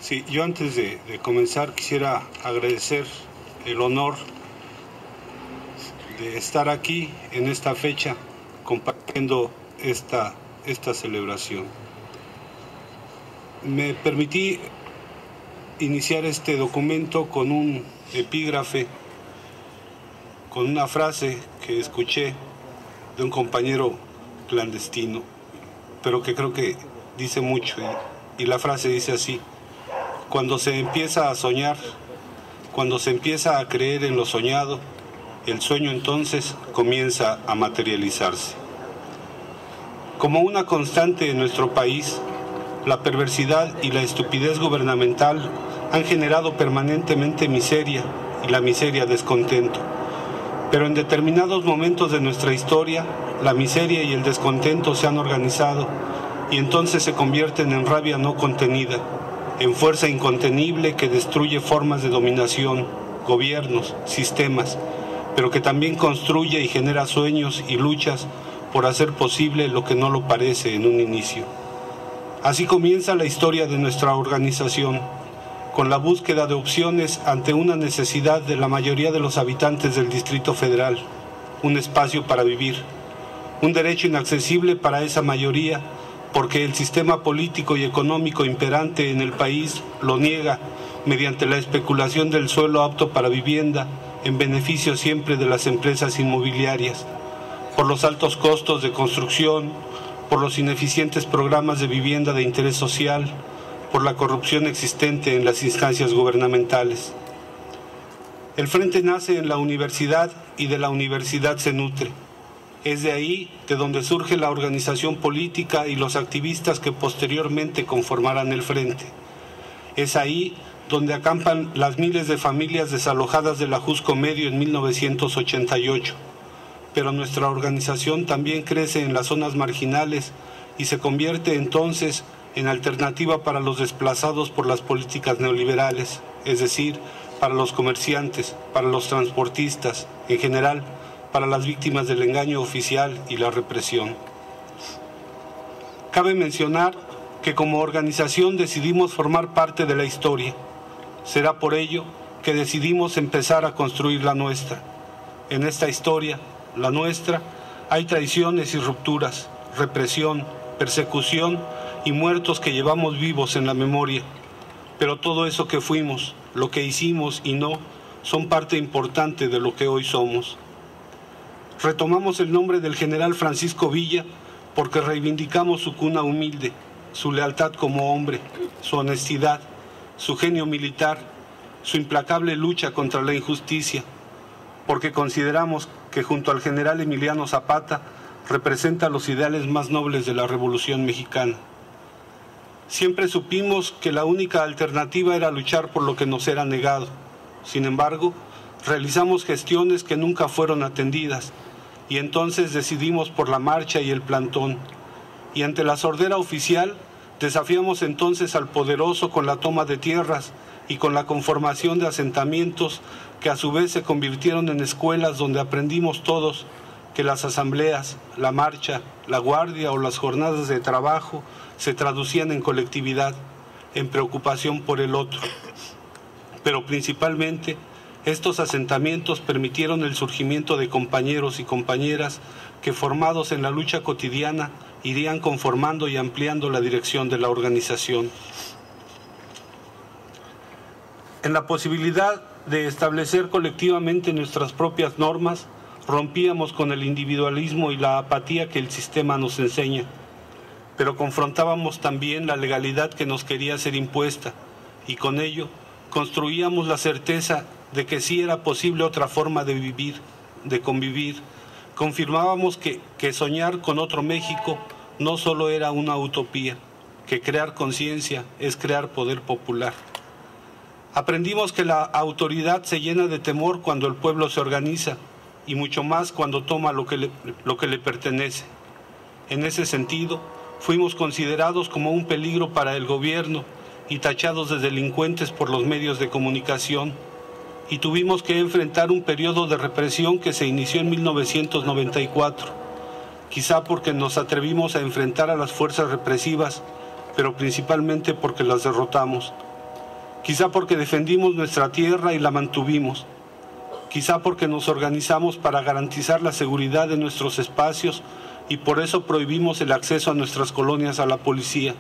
Sí, yo antes de comenzar quisiera agradecer el honor de estar aquí en esta fecha compartiendo esta celebración. Me permití iniciar este documento con un epígrafe, con una frase que escuché de un compañero clandestino, pero que creo que dice mucho, y la frase dice así: cuando se empieza a soñar, cuando se empieza a creer en lo soñado, el sueño entonces comienza a materializarse. Como una constante en nuestro país, la perversidad y la estupidez gubernamental han generado permanentemente miseria, y la miseria descontento. Pero en determinados momentos de nuestra historia, la miseria y el descontento se han organizado y entonces se convierten en rabia no contenida, en fuerza incontenible que destruye formas de dominación, gobiernos, sistemas, pero que también construye y genera sueños y luchas por hacer posible lo que no lo parece en un inicio. Así comienza la historia de nuestra organización, con la búsqueda de opciones ante una necesidad de la mayoría de los habitantes del Distrito Federal, un espacio para vivir, un derecho inaccesible para esa mayoría, porque el sistema político y económico imperante en el país lo niega mediante la especulación del suelo apto para vivienda, en beneficio siempre de las empresas inmobiliarias, por los altos costos de construcción, por los ineficientes programas de vivienda de interés social, por la corrupción existente en las instancias gubernamentales. El Frente nace en la universidad y de la universidad se nutre. Es de ahí de donde surge la organización política y los activistas que posteriormente conformarán el Frente. Es ahí donde acampan las miles de familias desalojadas del Ajusco Medio en 1988. Pero nuestra organización también crece en las zonas marginales y se convierte entonces en alternativa para los desplazados por las políticas neoliberales, es decir, para los comerciantes, para los transportistas, en general, para las víctimas del engaño oficial y la represión. Cabe mencionar que como organización decidimos formar parte de la historia. Será por ello que decidimos empezar a construir la nuestra. En esta historia, la nuestra, hay traiciones y rupturas, represión, persecución y muertos que llevamos vivos en la memoria. Pero todo eso que fuimos, lo que hicimos y no, son parte importante de lo que hoy somos. Retomamos el nombre del general Francisco Villa porque reivindicamos su cuna humilde, su lealtad como hombre, su honestidad, su genio militar, su implacable lucha contra la injusticia, porque consideramos que junto al general Emiliano Zapata representa los ideales más nobles de la Revolución Mexicana. Siempre supimos que la única alternativa era luchar por lo que nos era negado. Sin embargo, realizamos gestiones que nunca fueron atendidas, y entonces decidimos por la marcha y el plantón. Y ante la sordera oficial, desafiamos entonces al poderoso con la toma de tierras y con la conformación de asentamientos que a su vez se convirtieron en escuelas donde aprendimos todos que las asambleas, la marcha, la guardia o las jornadas de trabajo se traducían en colectividad, en preocupación por el otro. Pero principalmente, estos asentamientos permitieron el surgimiento de compañeros y compañeras que, formados en la lucha cotidiana, irían conformando y ampliando la dirección de la organización. En la posibilidad de establecer colectivamente nuestras propias normas, rompíamos con el individualismo y la apatía que el sistema nos enseña, pero confrontábamos también la legalidad que nos quería ser impuesta, y con ello construíamos la certeza de que sí era posible otra forma de vivir, de convivir. Confirmábamos que soñar con otro México no solo era una utopía, que crear conciencia es crear poder popular. Aprendimos que la autoridad se llena de temor cuando el pueblo se organiza, y mucho más cuando toma lo que le pertenece. En ese sentido, fuimos considerados como un peligro para el gobierno y tachados de delincuentes por los medios de comunicación, y tuvimos que enfrentar un periodo de represión que se inició en 1994, quizá porque nos atrevimos a enfrentar a las fuerzas represivas, pero principalmente porque las derrotamos, quizá porque defendimos nuestra tierra y la mantuvimos, quizá porque nos organizamos para garantizar la seguridad de nuestros espacios y por eso prohibimos el acceso a nuestras colonias a la policía,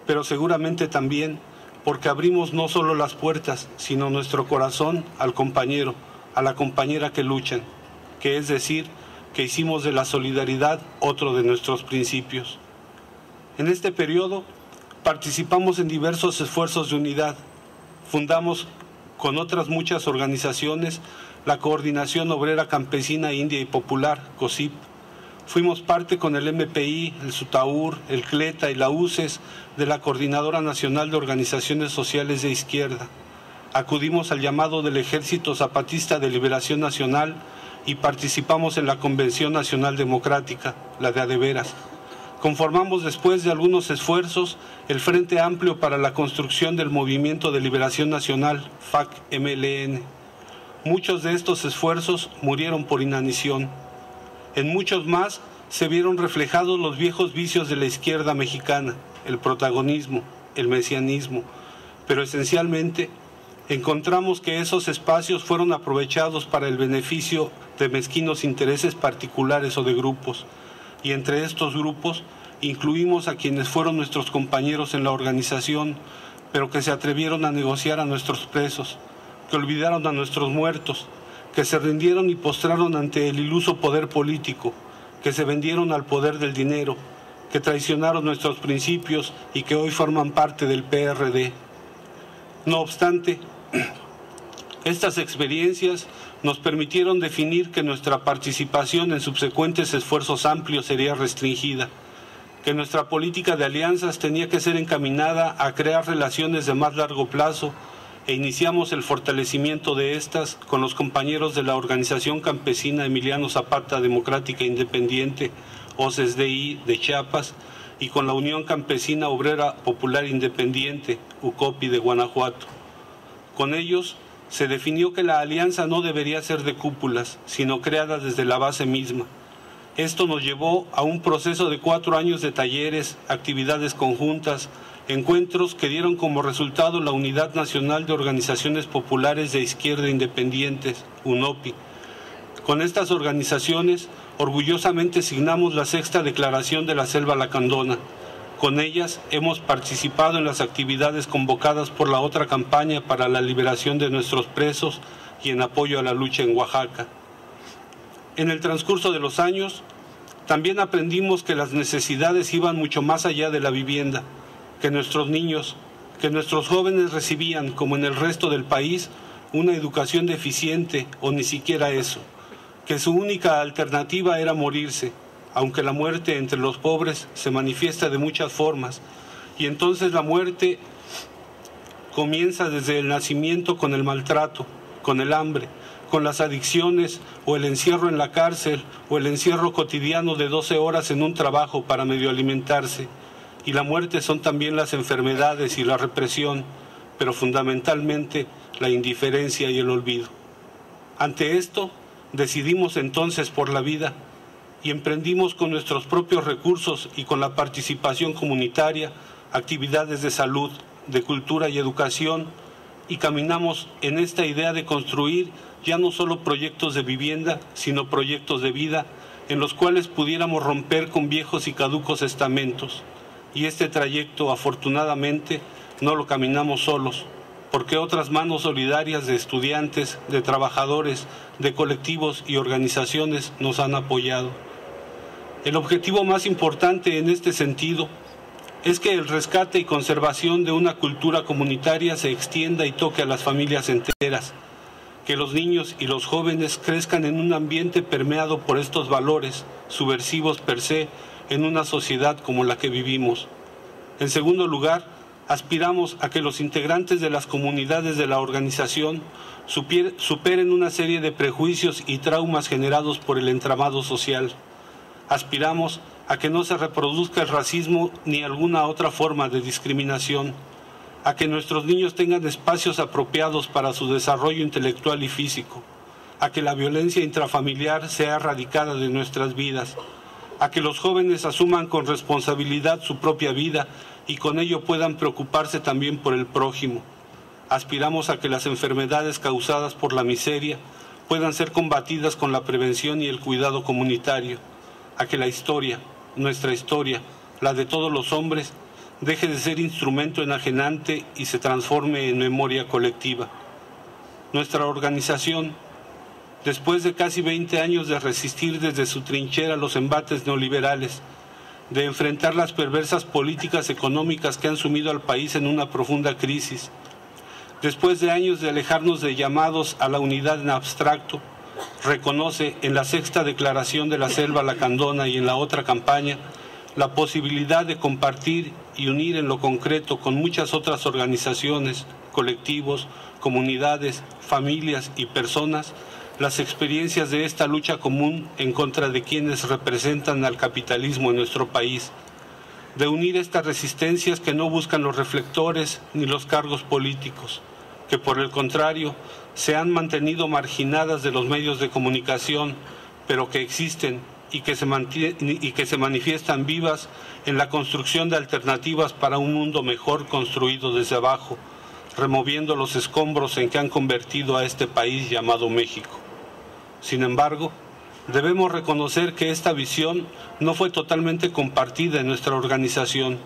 pero seguramente también porque abrimos no solo las puertas, sino nuestro corazón al compañero, a la compañera que luchan, que es decir, que hicimos de la solidaridad otro de nuestros principios. En este periodo participamos en diversos esfuerzos de unidad. Fundamos con otras muchas organizaciones la Coordinación Obrera Campesina India y Popular, COSIP. Fuimos parte con el MPI, el SUTAUR, el CLETA y la UCES de la Coordinadora Nacional de Organizaciones Sociales de Izquierda. Acudimos al llamado del Ejército Zapatista de Liberación Nacional y participamos en la Convención Nacional Democrática, la de adeveras. Conformamos después de algunos esfuerzos el Frente Amplio para la Construcción del Movimiento de Liberación Nacional, FAC-MLN. Muchos de estos esfuerzos murieron por inanición. En muchos más se vieron reflejados los viejos vicios de la izquierda mexicana, el protagonismo, el mesianismo, pero esencialmente encontramos que esos espacios fueron aprovechados para el beneficio de mezquinos intereses particulares o de grupos, y entre estos grupos incluimos a quienes fueron nuestros compañeros en la organización, pero que se atrevieron a negociar a nuestros presos, que olvidaron a nuestros muertos, que se rindieron y postraron ante el iluso poder político, que se vendieron al poder del dinero, que traicionaron nuestros principios y que hoy forman parte del PRD. No obstante, estas experiencias nos permitieron definir que nuestra participación en subsecuentes esfuerzos amplios sería restringida, que nuestra política de alianzas tenía que ser encaminada a crear relaciones de más largo plazo e iniciamos el fortalecimiento de estas con los compañeros de la Organización Campesina Emiliano Zapata Democrática Independiente, OCESDI de Chiapas, y con la Unión Campesina Obrera Popular Independiente, UCOPI de Guanajuato. Con ellos se definió que la alianza no debería ser de cúpulas, sino creada desde la base misma. Esto nos llevó a un proceso de 4 años de talleres, actividades conjuntas, encuentros que dieron como resultado la Unidad Nacional de Organizaciones Populares de Izquierda Independientes, UNOPI. Con estas organizaciones, orgullosamente signamos la 6ª Declaración de la Selva Lacandona. Con ellas hemos participado en las actividades convocadas por la otra campaña para la liberación de nuestros presos y en apoyo a la lucha en Oaxaca. En el transcurso de los años, también aprendimos que las necesidades iban mucho más allá de la vivienda, que nuestros niños, que nuestros jóvenes recibían, como en el resto del país, una educación deficiente o ni siquiera eso, que su única alternativa era morirse, aunque la muerte entre los pobres se manifiesta de muchas formas, y entonces la muerte comienza desde el nacimiento con el maltrato, con el hambre, con las adicciones o el encierro en la cárcel o el encierro cotidiano de 12 horas en un trabajo para medio alimentarse. Y la muerte son también las enfermedades y la represión, pero fundamentalmente la indiferencia y el olvido. Ante esto, decidimos entonces por la vida y emprendimos con nuestros propios recursos y con la participación comunitaria actividades de salud, de cultura y educación, y caminamos en esta idea de construir ya no solo proyectos de vivienda, sino proyectos de vida en los cuales pudiéramos romper con viejos y caducos estamentos. Y este trayecto, afortunadamente, no lo caminamos solos, porque otras manos solidarias de estudiantes, de trabajadores, de colectivos y organizaciones nos han apoyado. El objetivo más importante en este sentido es que el rescate y conservación de una cultura comunitaria se extienda y toque a las familias enteras, que los niños y los jóvenes crezcan en un ambiente permeado por estos valores, subversivos per se, en una sociedad como la que vivimos. En segundo lugar, aspiramos a que los integrantes de las comunidades de la organización superen una serie de prejuicios y traumas generados por el entramado social. Aspiramos a que no se reproduzca el racismo ni alguna otra forma de discriminación, a que nuestros niños tengan espacios apropiados para su desarrollo intelectual y físico, a que la violencia intrafamiliar sea erradicada de nuestras vidas, a que los jóvenes asuman con responsabilidad su propia vida y con ello puedan preocuparse también por el prójimo, Aspiramos a que las enfermedades causadas por la miseria puedan ser combatidas con la prevención y el cuidado comunitario, a que la historia, nuestra historia, la de todos los hombres, deje de ser instrumento enajenante y se transforme en memoria colectiva. Nuestra organización, después de casi 20 años de resistir desde su trinchera los embates neoliberales, de enfrentar las perversas políticas económicas que han sumido al país en una profunda crisis, después de años de alejarnos de llamados a la unidad en abstracto, reconoce en la 6ª Declaración de la Selva Lacandona y en la otra campaña la posibilidad de compartir y unir en lo concreto con muchas otras organizaciones, colectivos, comunidades, familias y personas las experiencias de esta lucha común en contra de quienes representan al capitalismo en nuestro país, de unir estas resistencias que no buscan los reflectores ni los cargos políticos, que por el contrario se han mantenido marginadas de los medios de comunicación, pero que existen y que se manifiestan vivas en la construcción de alternativas para un mundo mejor construido desde abajo, removiendo los escombros en que han convertido a este país llamado México. Sin embargo, debemos reconocer que esta visión no fue totalmente compartida en nuestra organización.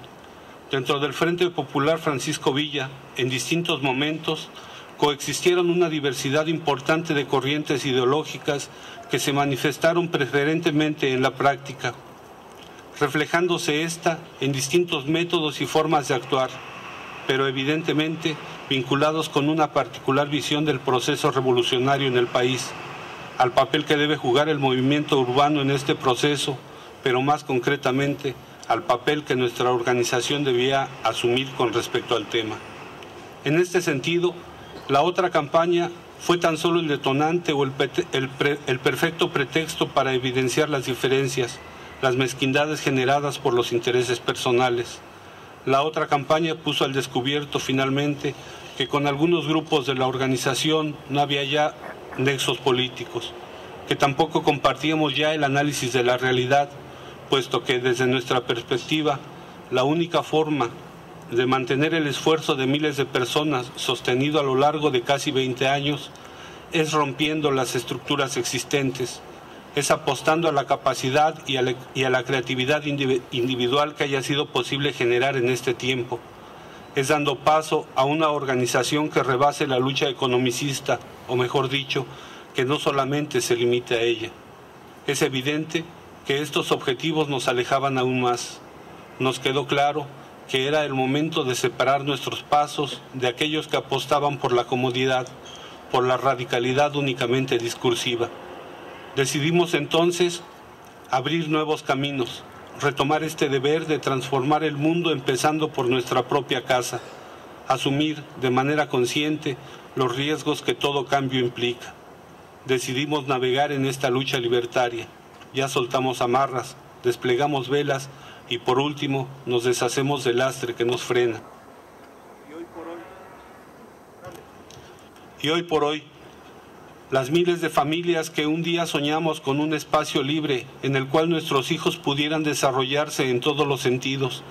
Dentro del Frente Popular Francisco Villa, en distintos momentos, coexistieron una diversidad importante de corrientes ideológicas que se manifestaron preferentemente en la práctica, reflejándose esta en distintos métodos y formas de actuar, pero evidentemente vinculados con una particular visión del proceso revolucionario en el país, al papel que debe jugar el movimiento urbano en este proceso, pero más concretamente al papel que nuestra organización debía asumir con respecto al tema. En este sentido, la otra campaña fue tan solo el detonante o el perfecto pretexto para evidenciar las diferencias, las mezquindades generadas por los intereses personales. La otra campaña puso al descubierto finalmente que con algunos grupos de la organización no había ya nexos políticos, que tampoco compartíamos ya el análisis de la realidad, puesto que desde nuestra perspectiva la única forma de mantener el esfuerzo de miles de personas sostenido a lo largo de casi 20 años es rompiendo las estructuras existentes, es apostando a la capacidad y a la creatividad individual que haya sido posible generar en este tiempo, es dando paso a una organización que rebase la lucha economicista, o mejor dicho, que no solamente se limite a ella. Es evidente que estos objetivos nos alejaban aún más. Nos quedó claro que era el momento de separar nuestros pasos de aquellos que apostaban por la comodidad, por la radicalidad únicamente discursiva. Decidimos entonces abrir nuevos caminos, retomar este deber de transformar el mundo empezando por nuestra propia casa, asumir de manera consciente los riesgos que todo cambio implica. Decidimos navegar en esta lucha libertaria. Ya soltamos amarras, desplegamos velas y por último nos deshacemos del lastre que nos frena. Y hoy por hoy, las miles de familias que un día soñamos con un espacio libre en el cual nuestros hijos pudieran desarrollarse en todos los sentidos,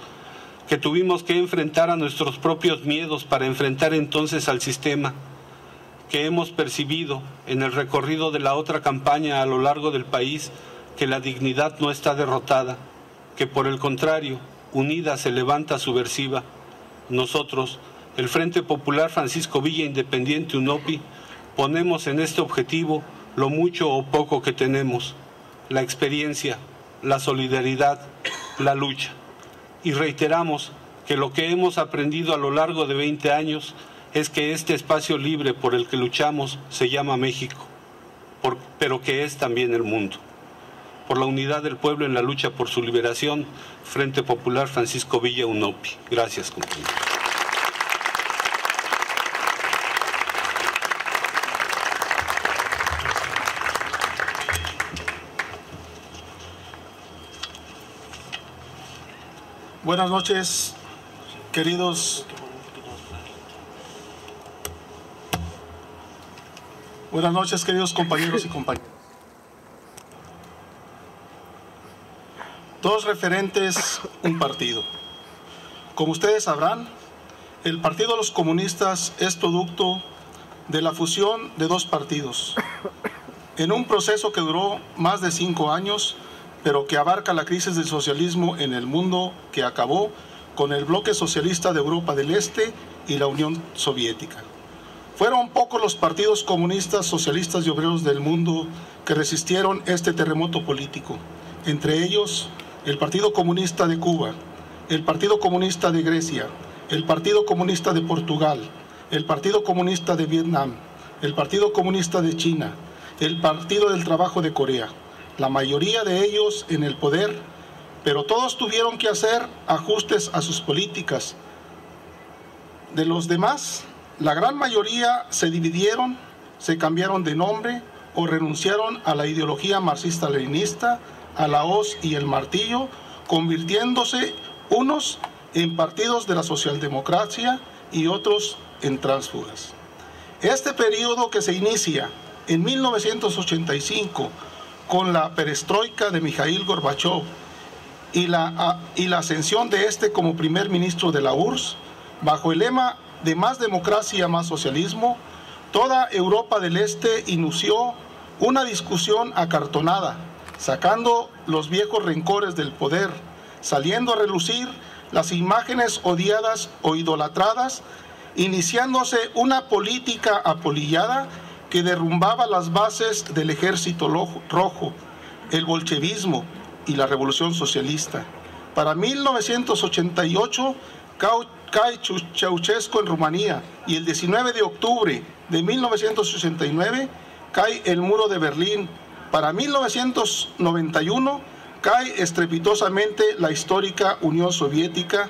que tuvimos que enfrentar a nuestros propios miedos para enfrentar entonces al sistema, que hemos percibido en el recorrido de la otra campaña a lo largo del país que la dignidad no está derrotada, que por el contrario, unida se levanta subversiva. Nosotros, el Frente Popular Francisco Villa Independiente UNOPI, ponemos en este objetivo lo mucho o poco que tenemos, la experiencia, la solidaridad, la lucha. Y reiteramos que lo que hemos aprendido a lo largo de 20 años es que este espacio libre por el que luchamos se llama México, pero que es también el mundo. Por la unidad del pueblo en la lucha por su liberación, Frente Popular Francisco Villa UNOPI. Gracias, compañeros. Buenas noches, queridos. Buenas noches, queridos compañeros y compañeras. Dos referentes, un partido. Como ustedes sabrán, El Partido de los Comunistas es producto de la fusión de dos partidos, en un proceso que duró más de 5 años, pero que abarca la crisis del socialismo en el mundo, que acabó con el bloque socialista de Europa del Este y la Unión Soviética. Fueron pocos los partidos comunistas, socialistas y obreros del mundo que resistieron este terremoto político, entre ellos el Partido Comunista de Cuba, el Partido Comunista de Grecia, el Partido Comunista de Portugal, el Partido Comunista de Vietnam, el Partido Comunista de China, el Partido del Trabajo de Corea, la mayoría de ellos en el poder, pero todos tuvieron que hacer ajustes a sus políticas. De los demás, la gran mayoría se dividieron, se cambiaron de nombre o renunciaron a la ideología marxista-leninista, a la hoz y el martillo, convirtiéndose unos en partidos de la socialdemocracia y otros en tránsfugas. Este periodo, que se inicia en 1985 con la perestroika de Mikhail Gorbachev y la ascensión de este como primer ministro de la URSS, bajo el lema de más democracia, más socialismo, toda Europa del Este inició una discusión acartonada, sacando los viejos rencores del poder, saliendo a relucir las imágenes odiadas o idolatradas, iniciándose una política apolillada que derrumbaba las bases del Ejército Rojo, el bolchevismo y la Revolución Socialista. Para 1988 cae Ceausescu en Rumanía y el 19 de octubre de 1969 cae el muro de Berlín. Para 1991 cae estrepitosamente la histórica Unión Soviética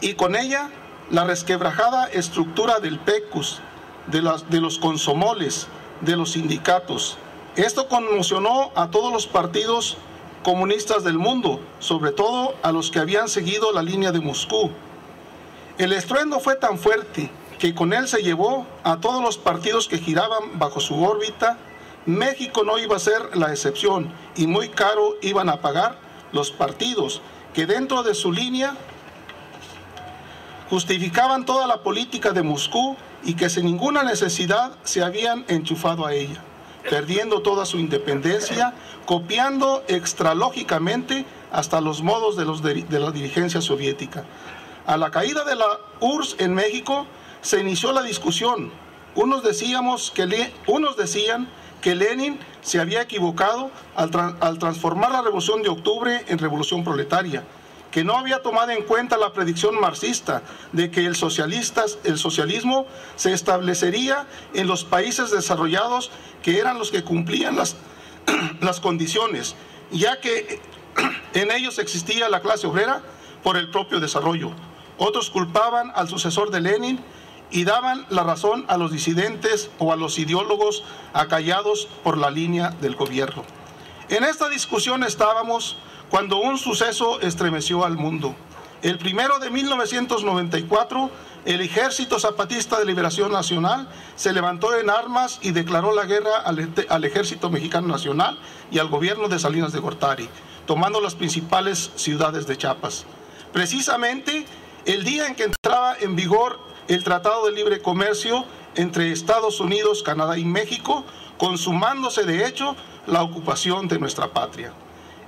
y con ella la resquebrajada estructura del PECUS, de los consomoles, de los sindicatos. Esto conmocionó a todos los partidos comunistas del mundo, sobre todo a los que habían seguido la línea de Moscú. El estruendo fue tan fuerte que con él se llevó a todos los partidos que giraban bajo su órbita. México no iba a ser la excepción y muy caro iban a pagar los partidos que dentro de su línea justificaban toda la política de Moscú y que sin ninguna necesidad se habían enchufado a ella, perdiendo toda su independencia, copiando extralógicamente hasta los modos de la dirigencia soviética. A la caída de la URSS en México se inició la discusión. Unos decían que Lenin se había equivocado al transformar la Revolución de Octubre en Revolución Proletaria, que no había tomado en cuenta la predicción marxista de que el socialismo se establecería en los países desarrollados, que eran los que cumplían las condiciones, ya que en ellos existía la clase obrera por el propio desarrollo. Otros culpaban al sucesor de Lenin y daban la razón a los disidentes o a los ideólogos acallados por la línea del gobierno. En esta discusión estábamos cuando un suceso estremeció al mundo. El 1 de 1994, el Ejército Zapatista de Liberación Nacional se levantó en armas y declaró la guerra al Ejército Mexicano Nacional y al gobierno de Salinas de Gortari, tomando las principales ciudades de Chiapas. Precisamente el día en que entraba en vigor el Tratado de Libre Comercio entre Estados Unidos, Canadá y México, consumándose de hecho la ocupación de nuestra patria.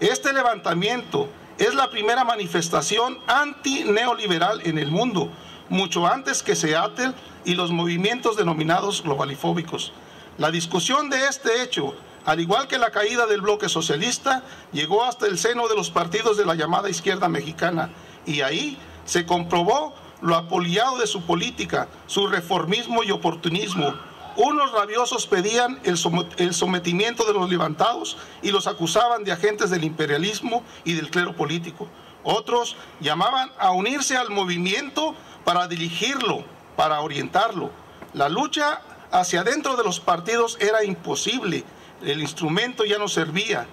Este levantamiento es la primera manifestación antineoliberal en el mundo, mucho antes que Seattle y los movimientos denominados globalifóbicos. La discusión de este hecho, al igual que la caída del bloque socialista, llegó hasta el seno de los partidos de la llamada izquierda mexicana, y ahí se comprobó lo apolillado de su política, su reformismo y oportunismo. Unos rabiosos pedían el sometimiento de los levantados y los acusaban de agentes del imperialismo y del clero político. Otros llamaban a unirse al movimiento para dirigirlo, para orientarlo. La lucha hacia adentro de los partidos era imposible, el instrumento ya no servía.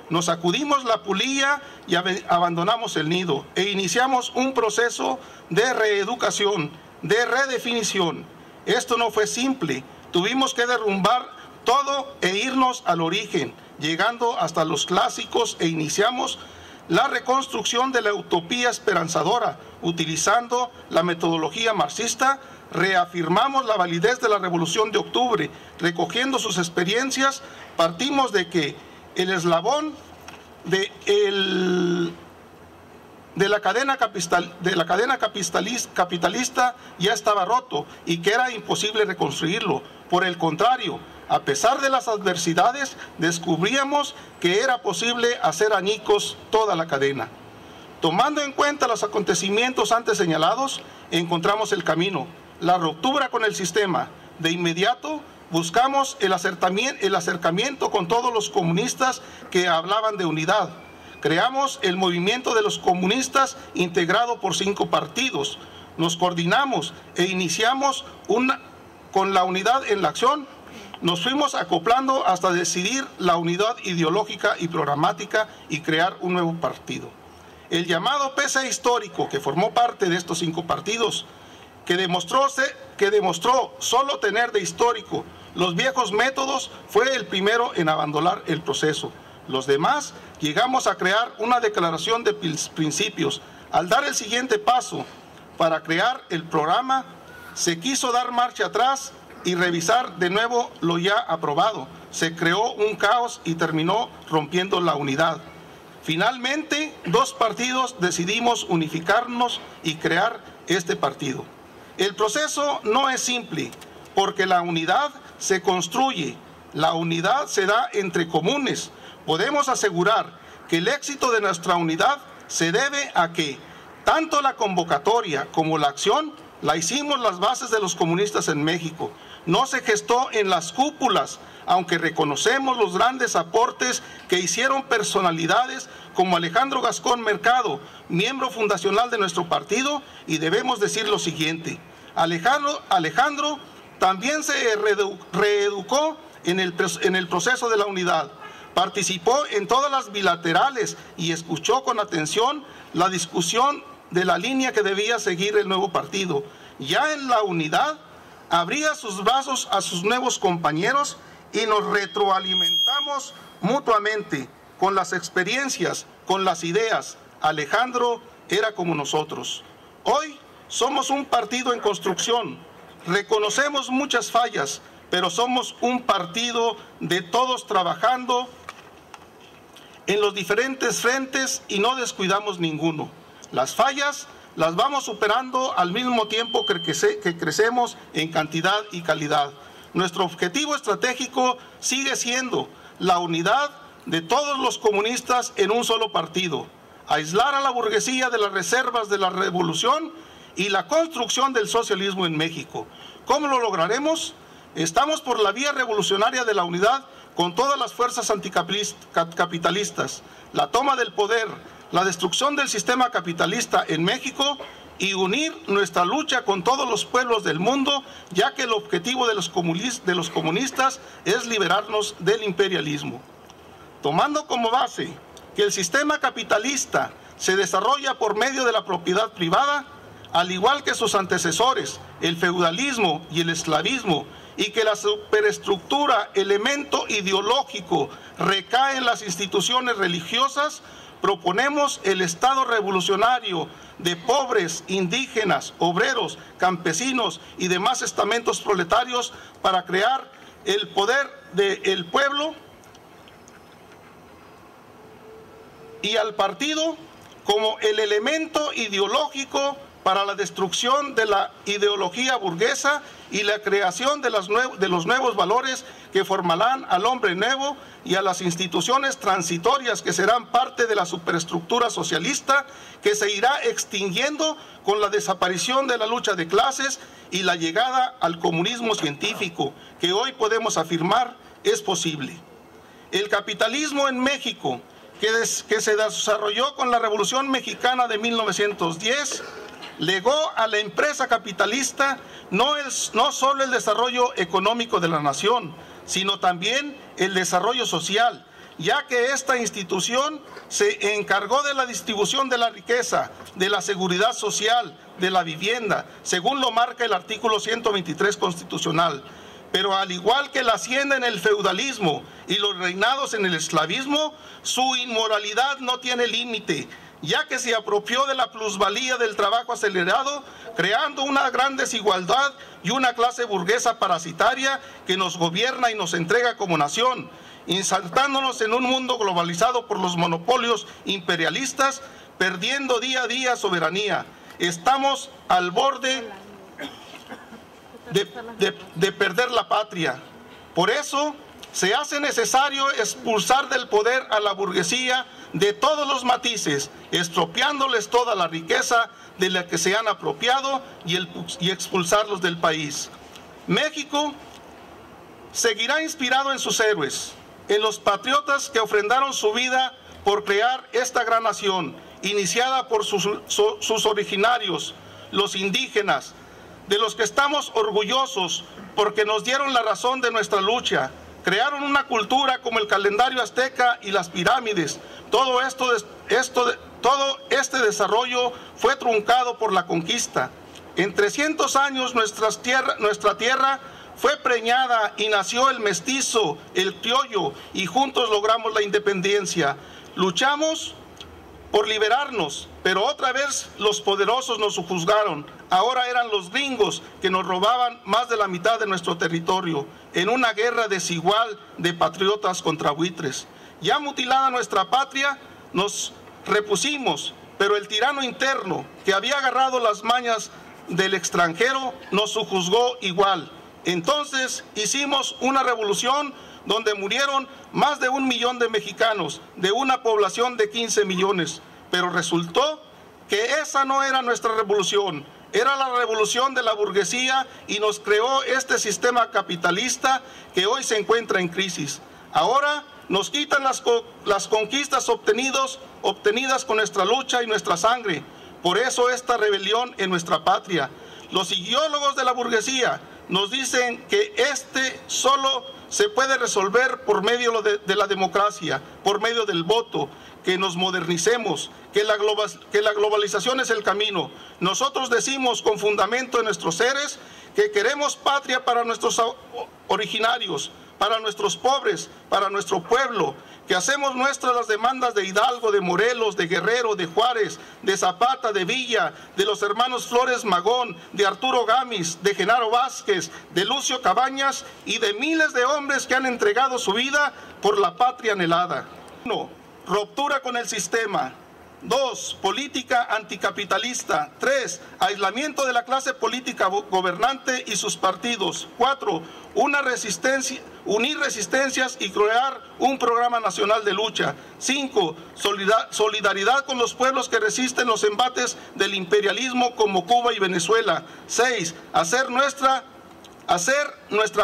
Nos sacudimos la polilla y abandonamos el nido e iniciamos un proceso de reeducación, de redefinición. Esto no fue simple. Tuvimos que derrumbar todo e irnos al origen, llegando hasta los clásicos, e iniciamos la reconstrucción de la utopía esperanzadora, utilizando la metodología marxista. Reafirmamos la validez de la Revolución de Octubre, recogiendo sus experiencias. Partimos de que el eslabón de la cadena capitalista ya estaba roto y que era imposible reconstruirlo. Por el contrario, a pesar de las adversidades, descubríamos que era posible hacer añicos toda la cadena. Tomando en cuenta los acontecimientos antes señalados, encontramos el camino, la ruptura con el sistema. De inmediato buscamos el acercamiento con todos los comunistas que hablaban de unidad. Creamos el movimiento de los comunistas integrado por 5 partidos. Nos coordinamos e iniciamos con la unidad en la acción. Nos fuimos acoplando hasta decidir la unidad ideológica y programática y crear un nuevo partido. El llamado PC histórico, que formó parte de estos 5 partidos, que demostró solo tener de histórico los viejos métodos, fue el primero en abandonar el proceso. Los demás llegamos a crear una declaración de principios. Al dar el siguiente paso para crear el programa, se quiso dar marcha atrás y revisar de nuevo lo ya aprobado. Se creó un caos y terminó rompiendo la unidad. Finalmente, 2 partidos decidimos unificarnos y crear este partido. El proceso no es simple, porque la unidad se construye, la unidad se da entre comunes. Podemos asegurar que el éxito de nuestra unidad se debe a que tanto la convocatoria como la acción la hicimos las bases de los comunistas en México. No se gestó en las cúpulas, aunque reconocemos los grandes aportes que hicieron personalidades como Alejandro Gascón Mercado, miembro fundacional de nuestro partido, y debemos decir lo siguiente: Alejandro también se reeducó en el proceso de la unidad. Participó en todas las bilaterales y escuchó con atención la discusión de la línea que debía seguir el nuevo partido. Ya en la unidad, abría sus brazos a sus nuevos compañeros y nos retroalimentamos mutuamente con las experiencias, con las ideas. Alejandro era como nosotros. Hoy somos un partido en construcción. Reconocemos muchas fallas, pero somos un partido de todos trabajando en los diferentes frentes y no descuidamos ninguno. Las fallas las vamos superando al mismo tiempo que crecemos en cantidad y calidad. Nuestro objetivo estratégico sigue siendo la unidad de todos los comunistas en un solo partido, aislar a la burguesía de las reservas de la revolución y la construcción del socialismo en México. ¿Cómo lo lograremos? Estamos por la vía revolucionaria de la unidad con todas las fuerzas anticapitalistas, la toma del poder, la destrucción del sistema capitalista en México y unir nuestra lucha con todos los pueblos del mundo, ya que el objetivo de los comunistas es liberarnos del imperialismo. Tomando como base que el sistema capitalista se desarrolla por medio de la propiedad privada, al igual que sus antecesores, el feudalismo y el esclavismo, y que la superestructura, elemento ideológico, recae en las instituciones religiosas, proponemos el Estado revolucionario de pobres, indígenas, obreros, campesinos y demás estamentos proletarios para crear el poder del pueblo, y al partido como el elemento ideológico para la destrucción de la ideología burguesa y la creación de los nuevos valores que formarán al hombre nuevo y a las instituciones transitorias que serán parte de la superestructura socialista que se irá extinguiendo con la desaparición de la lucha de clases y la llegada al comunismo científico, que hoy podemos afirmar es posible. El capitalismo en México, que se desarrolló con la Revolución Mexicana de 1910, legó a la empresa capitalista no solo el desarrollo económico de la nación, sino también el desarrollo social, ya que esta institución se encargó de la distribución de la riqueza, de la seguridad social, de la vivienda, según lo marca el artículo 123 constitucional. Pero al igual que la hacienda en el feudalismo y los reinados en el esclavismo, su inmoralidad no tiene límite, ya que se apropió de la plusvalía del trabajo acelerado, creando una gran desigualdad y una clase burguesa parasitaria que nos gobierna y nos entrega como nación, insertándonos en un mundo globalizado por los monopolios imperialistas, perdiendo día a día soberanía. Estamos al borde de perder la patria. Por eso se hace necesario expulsar del poder a la burguesía de todos los matices, expropiándoles toda la riqueza de la que se han apropiado y expulsarlos del país. México seguirá inspirado en sus héroes, en los patriotas que ofrendaron su vida por crear esta gran nación, iniciada por sus originarios, los indígenas, de los que estamos orgullosos porque nos dieron la razón de nuestra lucha. Crearon una cultura como el calendario azteca y las pirámides. Todo este desarrollo fue truncado por la conquista. En 300 años nuestra tierra fue preñada y nació el mestizo, el criollo, y juntos logramos la independencia. Luchamos por liberarnos, pero otra vez los poderosos nos juzgaron. Ahora eran los gringos que nos robaban más de la mitad de nuestro territorio, en una guerra desigual de patriotas contra buitres. Ya mutilada nuestra patria, nos repusimos, pero el tirano interno, que había agarrado las mañas del extranjero, nos sojuzgó igual. Entonces hicimos una revolución donde murieron más de 1 millón de mexicanos, de una población de 15 millones. Pero resultó que esa no era nuestra revolución, era la revolución de la burguesía y nos creó este sistema capitalista que hoy se encuentra en crisis. Ahora nos quitan las conquistas obtenidas con nuestra lucha y nuestra sangre. Por eso esta rebelión en nuestra patria. Los ideólogos de la burguesía nos dicen que solo se puede resolver por medio de la democracia, por medio del voto, que nos modernicemos, que la globalización es el camino. Nosotros decimos con fundamento en nuestros seres que queremos patria para nuestros originarios, para nuestros pobres, para nuestro pueblo, que hacemos nuestras las demandas de Hidalgo, de Morelos, de Guerrero, de Juárez, de Zapata, de Villa, de los hermanos Flores Magón, de Arturo Gámez, de Genaro Vázquez, de Lucio Cabañas y de miles de hombres que han entregado su vida por la patria anhelada. 1. Ruptura con el sistema. 2. Política anticapitalista. 3. Aislamiento de la clase política gobernante y sus partidos. 4. Unir resistencias y crear un programa nacional de lucha. 5. Solidaridad con los pueblos que resisten los embates del imperialismo como Cuba y Venezuela. 6. Hacer nuestra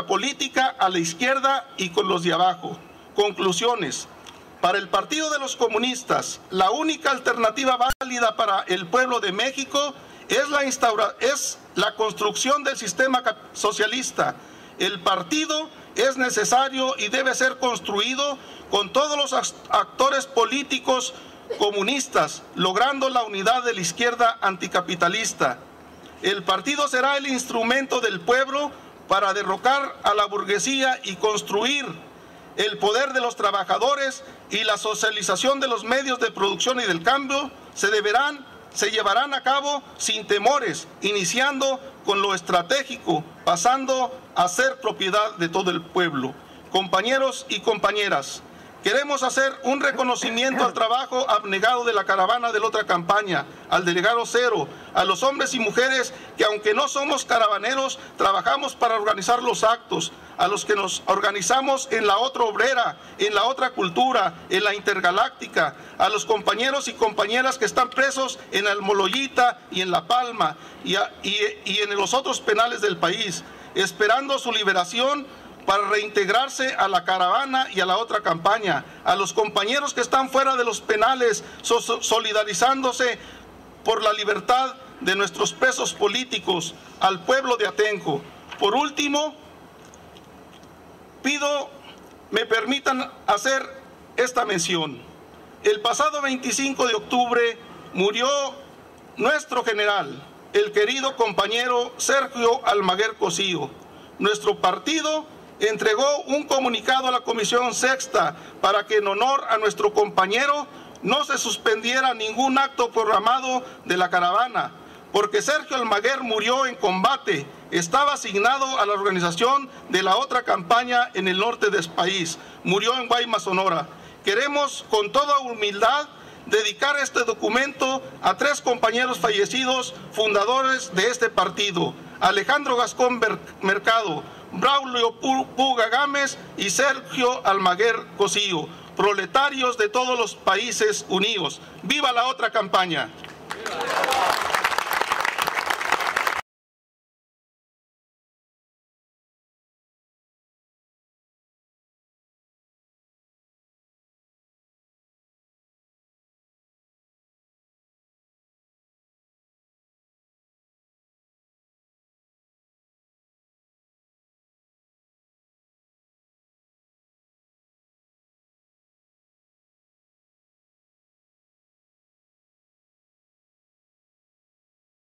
política a la izquierda y con los de abajo. Conclusiones. Para el Partido de los Comunistas, la única alternativa válida para el pueblo de México es la construcción del sistema socialista. El partido es necesario y debe ser construido con todos los actores políticos comunistas, logrando la unidad de la izquierda anticapitalista. El partido será el instrumento del pueblo para derrocar a la burguesía y construir el poder de los trabajadores, y la socialización de los medios de producción y del cambio se llevarán a cabo sin temores, iniciando con lo estratégico, pasando a ser propiedad de todo el pueblo. Compañeros y compañeras, queremos hacer un reconocimiento al trabajo abnegado de la caravana de la otra campaña, al delegado Cero, a los hombres y mujeres que, aunque no somos caravaneros, trabajamos para organizar los actos, a los que nos organizamos en la otra obrera, en la otra cultura, en la intergaláctica, a los compañeros y compañeras que están presos en Almoloyita y en La Palma y en los otros penales del país, esperando su liberación para reintegrarse a la caravana y a la otra campaña, a los compañeros que están fuera de los penales, solidarizándose por la libertad de nuestros presos políticos, al pueblo de Atenco. Por último, me permitan hacer esta mención. El pasado 25 de octubre murió nuestro general, el querido compañero Sergio Almaguer Cosío. nuestro partido entregó un comunicado a la Comisión Sexta para que en honor a nuestro compañero no se suspendiera ningún acto programado de la caravana, porque Sergio Almaguer murió en combate, estaba asignado a la organización de la otra campaña en el norte del país, murió en Guaymas, Sonora. Queremos con toda humildad dedicar este documento a 3 compañeros fallecidos, fundadores de este partido: Alejandro Gascón Mercado, Braulio Puga Gámez y Sergio Almaguer Cosío, proletarios de todos los países unidos. ¡Viva la otra campaña! ¡Viva!